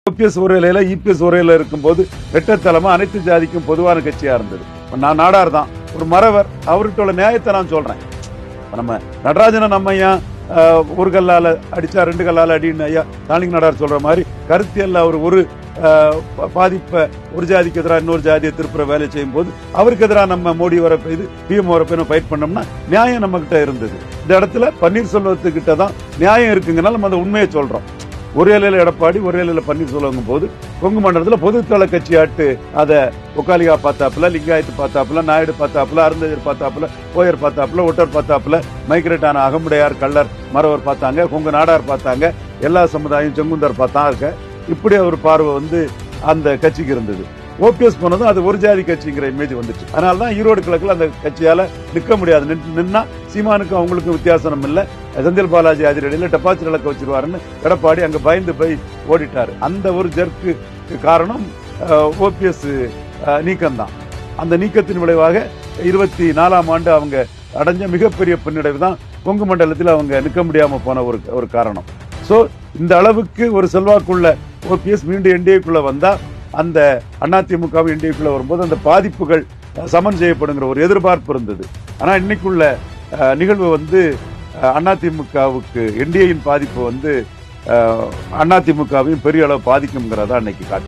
OPS உரையில EPS உரையில இருக்கும்போது ரெட்டத்தலைமை அனைத்து ஜாதிக்கும் பொதுவான கட்சியா இருந்தது. நான் நாடார் தான், ஒரு மறவர், அவர்கிட்ட உள்ள நியாயத்தை நான் சொல்றேன். நம்ம நடராஜனை நம்ம ஏன் ஒரு கல்லால அடிச்சா ரெண்டு கல்லால அடின்னு ஐயா தானிக் நாடார் சொல்ற மாதிரி கருத்தியல்ல அவர் ஒரு பாதிப்பை ஒரு ஜாதிக்கு எதிராக இன்னொரு ஜாதியை திருப்புற வேலை செய்யும் போது அவருக்கு எதிராக நம்ம மோடி வர இது பிஎம் வர ஃபைட் பண்ணோம்னா நியாயம் நம்ம கிட்ட இருந்தது. இந்த இடத்துல பன்னீர்செல்வத்துக்கிட்ட தான் நியாயம் இருக்குங்கனால நம்ம அந்த உண்மையை சொல்றோம். ஒரு இலையில எடப்பாடி, ஒரு இலையில பன்னீர்செல்வம் போது கொங்கு மண்டலத்தில் பொதுத்தள கட்சி ஆட்டு அதை ஒக்காலிகா பார்த்தாப்புல, லிங்காயத்து பார்த்தாப்புல, நாயுடு பார்த்தாப்புல, அருந்ததியர் பார்த்தாப்புல, போயர் பார்த்தாப்புல, ஒட்டர் பார்த்தாப்புல, மைக்ரேட் ஆன அகமுடையார், கள்ளர், மறவர் பார்த்தாங்க, கொங்கு நாடார் பார்த்தாங்க, எல்லா சமுதாயம் செங்குந்தர் பார்த்தாங்க. இப்படி ஒரு பார்வை அந்த கட்சிக்கு இருந்தது. ஓபிஎஸ் போனதும் அது ஒரு ஜாதி கட்சிங்கிற இமேஜ் வந்துச்சு. அதனாலதான் ஈரோடு கிழக்குல அந்த கட்சியால நிற்க முடியாது. நின்னா சீமானுக்கும் அவங்களுக்கும் வித்தியாசம் இல்ல, செந்தில் பாலாஜி அதிரடியில் டெபாசிட் இலக்க வச்சிருவாருன்னு எடப்பாடி அங்க பயந்து போய் ஓடிட்டாரு. அந்த ஒரு ஜர்க்கு காரணம் ஓபிஎஸ் நீக்கம் தான். அந்த நீக்கத்தின் விளைவாக 24ஆம் ஆண்டு அவங்க அடைஞ்ச மிகப்பெரிய பின்னடைவு தான் கொங்கு மண்டலத்தில் அவங்க நிற்க முடியாம போன ஒரு காரணம். சோ இந்த அளவுக்கு ஒரு செல்வாக்குள்ள ஓபிஎஸ் மீண்டும் என்டிஏக்குள்ள வந்தா அந்த அதிமுக என்டிஏக்குள்ள வரும்போது அந்த பாதிப்புகள் சமன் செய்யப்படுங்கிற ஒரு எதிர்பார்ப்பு இருந்தது. ஆனா இன்னைக்குள்ள நிகழ்வு அதிமுகவுக்கு என்டிஏயின் பாதிப்பு அதிமுகவையும் பெரிய அளவு பாதிக்கும்ங்கிறதா இன்னைக்கு காட்டு.